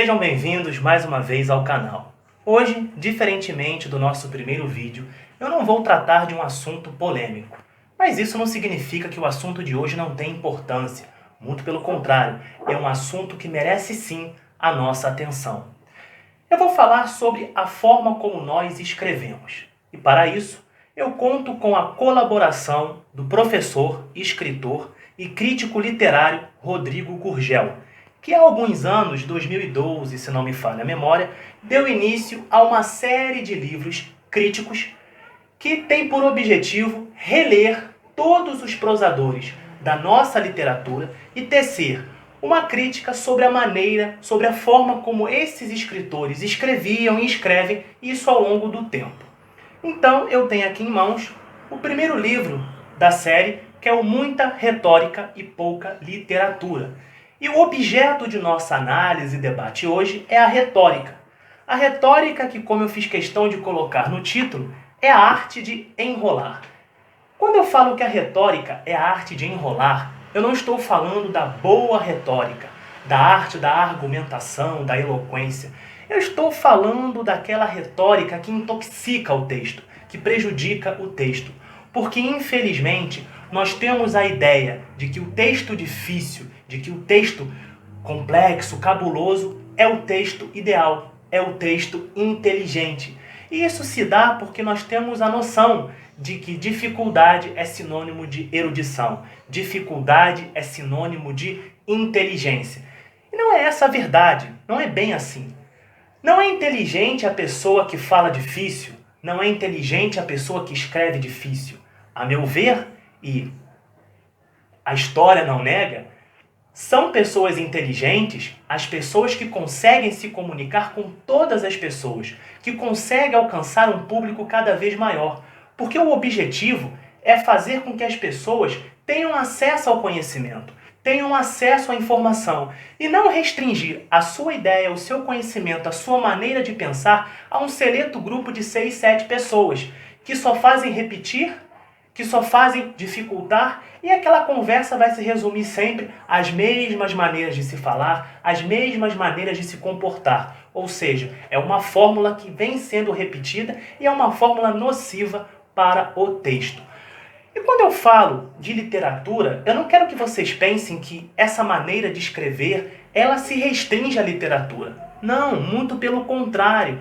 Sejam bem-vindos mais uma vez ao canal. Hoje, diferentemente do nosso primeiro vídeo, eu não vou tratar de um assunto polêmico. Mas isso não significa que o assunto de hoje não tem importância. Muito pelo contrário, é um assunto que merece sim a nossa atenção. Eu vou falar sobre a forma como nós escrevemos. E para isso, eu conto com a colaboração do professor, escritor e crítico literário Rodrigo Gurgel, que há alguns anos, 2012, se não me falha a memória, deu início a uma série de livros críticos que tem por objetivo reler todos os prosadores da nossa literatura e tecer uma crítica sobre a maneira, sobre a forma como esses escritores escreviam e escrevem isso ao longo do tempo. Então eu tenho aqui em mãos o primeiro livro da série, que é o Muita Retórica e Pouca Literatura. E o objeto de nossa análise e debate hoje é a retórica. A retórica que, como eu fiz questão de colocar no título, é a arte de enrolar. Quando eu falo que a retórica é a arte de enrolar, eu não estou falando da boa retórica, da arte da argumentação, da eloquência. Eu estou falando daquela retórica que intoxica o texto, que prejudica o texto. Porque, infelizmente, nós temos a ideia de que o texto difícil, de que o texto complexo, cabuloso, é o texto ideal, é o texto inteligente. E isso se dá porque nós temos a noção de que dificuldade é sinônimo de erudição, dificuldade é sinônimo de inteligência. E não é essa a verdade, não é bem assim. Não é inteligente a pessoa que fala difícil, não é inteligente a pessoa que escreve difícil. A meu ver, e a história não nega, são pessoas inteligentes as pessoas que conseguem se comunicar com todas as pessoas, que conseguem alcançar um público cada vez maior. Porque o objetivo é fazer com que as pessoas tenham acesso ao conhecimento, tenham acesso à informação, e não restringir a sua ideia, o seu conhecimento, a sua maneira de pensar a um seleto grupo de 6, 7 pessoas, que só fazem repetir, que só fazem dificultar, e aquela conversa vai se resumir sempre às mesmas maneiras de se falar, às mesmas maneiras de se comportar. Ou seja, é uma fórmula que vem sendo repetida e é uma fórmula nociva para o texto. E quando eu falo de literatura, eu não quero que vocês pensem que essa maneira de escrever, ela se restringe à literatura. Não, muito pelo contrário.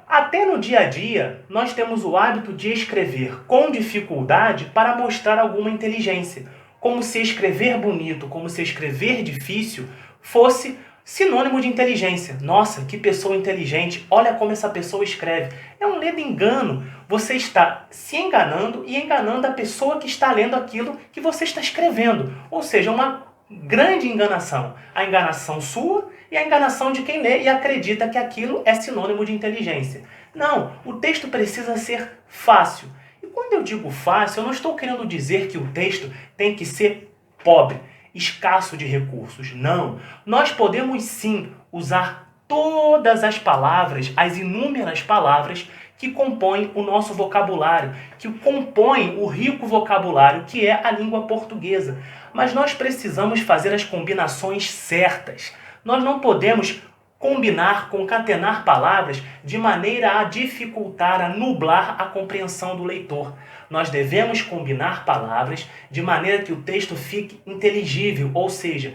Até no dia a dia, nós temos o hábito de escrever com dificuldade para mostrar alguma inteligência. Como se escrever bonito, como se escrever difícil fosse sinônimo de inteligência. Nossa, que pessoa inteligente, olha como essa pessoa escreve. É um ledo engano. Você está se enganando e enganando a pessoa que está lendo aquilo que você está escrevendo. Ou seja, uma grande enganação. A enganação sua e a enganação de quem lê e acredita que aquilo é sinônimo de inteligência. Não, o texto precisa ser fácil. E quando eu digo fácil, eu não estou querendo dizer que o texto tem que ser pobre, escasso de recursos. Não, nós podemos sim usar todas as palavras, as inúmeras palavras que compõem o nosso vocabulário, que compõem o rico vocabulário que é a língua portuguesa. Mas nós precisamos fazer as combinações certas. Nós não podemos combinar, concatenar palavras de maneira a dificultar, a nublar a compreensão do leitor. Nós devemos combinar palavras de maneira que o texto fique inteligível, ou seja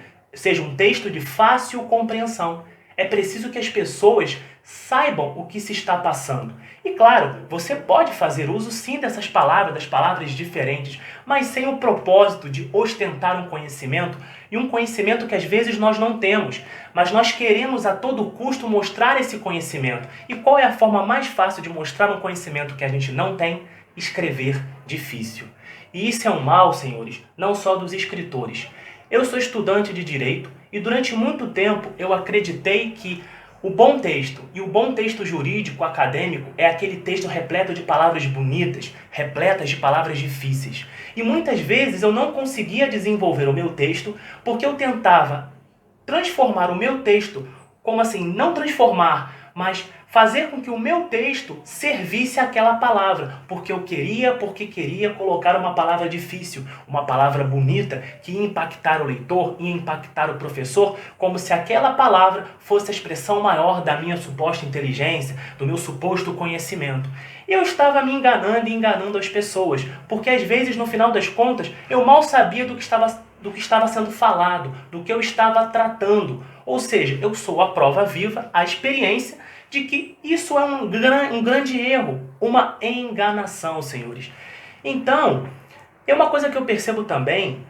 um texto de fácil compreensão. É preciso que as pessoas saibam o que se está passando. E claro, você pode fazer uso sim dessas palavras, das palavras diferentes, mas sem o propósito de ostentar um conhecimento, e um conhecimento que às vezes nós não temos, mas nós queremos a todo custo mostrar esse conhecimento. E qual é a forma mais fácil de mostrar um conhecimento que a gente não tem? Escrever difícil. E isso é um mal, senhores, não só dos escritores. Eu sou estudante de Direito e durante muito tempo eu acreditei que o bom texto e o bom texto jurídico acadêmico é aquele texto repleto de palavras bonitas, repletas de palavras difíceis. E muitas vezes eu não conseguia desenvolver o meu texto porque eu tentava transformar o meu texto, como assim, não transformar, mas fazer com que o meu texto servisse àquela palavra, porque queria colocar uma palavra difícil, uma palavra bonita, que ia impactar o leitor, ia impactar o professor, como se aquela palavra fosse a expressão maior da minha suposta inteligência, do meu suposto conhecimento. Eu estava me enganando e enganando as pessoas, porque às vezes, no final das contas, eu mal sabia do que estava sendo falado, do que eu estava tratando. Ou seja, eu sou a prova viva, a experiência de que isso é um grande erro, uma enganação, senhores. Então, é uma coisa que eu percebo também,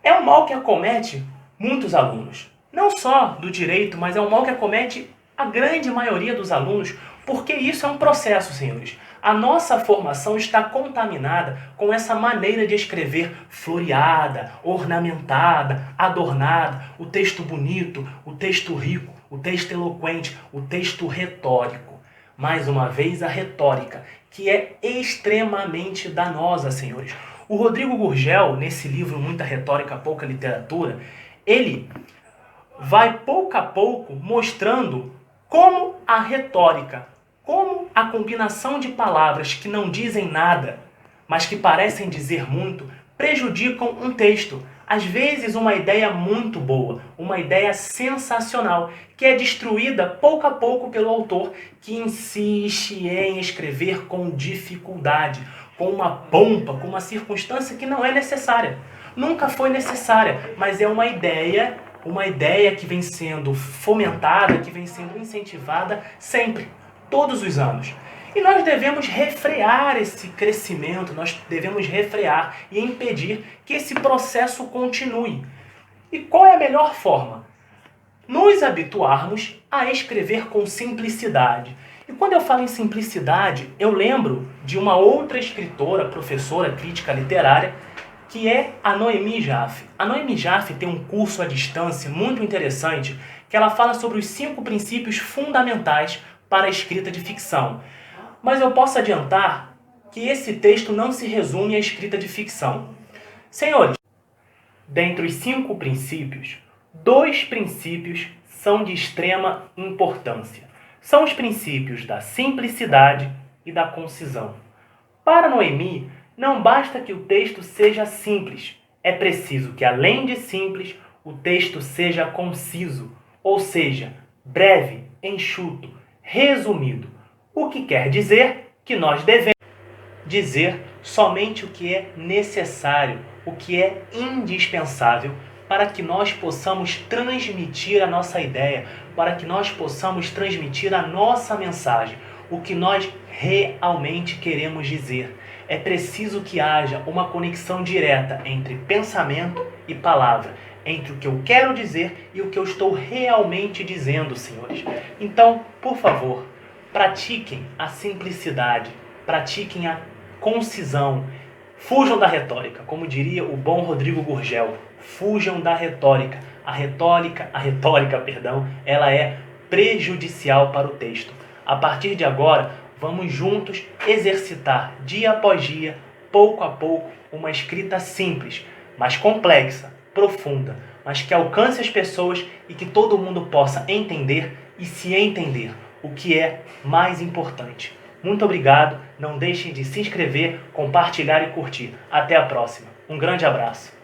é um mal que acomete muitos alunos. Não só do direito, mas é um mal que acomete a grande maioria dos alunos, porque isso é um processo, senhores. A nossa formação está contaminada com essa maneira de escrever floreada, ornamentada, adornada, o texto bonito, o texto rico, o texto eloquente, o texto retórico. Mais uma vez, a retórica, que é extremamente danosa, senhores. O Rodrigo Gurgel, nesse livro Muita Retórica, Pouca Literatura, ele vai pouco a pouco mostrando como a retórica, como a combinação de palavras que não dizem nada, mas que parecem dizer muito, prejudicam um texto. Às vezes uma ideia muito boa, uma ideia sensacional, que é destruída pouco a pouco pelo autor, que insiste em escrever com dificuldade, com uma pompa, com uma circunstância que não é necessária. Nunca foi necessária, mas é uma ideia que vem sendo fomentada, que vem sendo incentivada sempre, todos os anos. E nós devemos refrear esse crescimento, nós devemos refrear e impedir que esse processo continue. E qual é a melhor forma? Nos habituarmos a escrever com simplicidade. E quando eu falo em simplicidade, eu lembro de uma outra escritora, professora, crítica literária, que é a Noemi Jaffe. A Noemi Jaffe tem um curso à distância muito interessante, que ela fala sobre os 5 princípios fundamentais para a escrita de ficção. Mas eu posso adiantar que esse texto não se resume à escrita de ficção. Senhores, dentre os 5 princípios, 2 princípios são de extrema importância. São os princípios da simplicidade e da concisão. Para Noemi, não basta que o texto seja simples. É preciso que, além de simples, o texto seja conciso, ou seja, breve, enxuto, resumido. O que quer dizer que nós devemos dizer somente o que é necessário, o que é indispensável para que nós possamos transmitir a nossa ideia, para que nós possamos transmitir a nossa mensagem, o que nós realmente queremos dizer. É preciso que haja uma conexão direta entre pensamento e palavra, entre o que eu quero dizer e o que eu estou realmente dizendo, senhores. Então, por favor, pratiquem a simplicidade, pratiquem a concisão, fujam da retórica, como diria o bom Rodrigo Gurgel, fujam da retórica. A retórica, ela é prejudicial para o texto. A partir de agora, vamos juntos exercitar dia após dia, pouco a pouco, uma escrita simples, mas complexa, profunda, mas que alcance as pessoas e que todo mundo possa entender e se entender, o que é mais importante. Muito obrigado, não deixem de se inscrever, compartilhar e curtir. Até a próxima. Um grande abraço.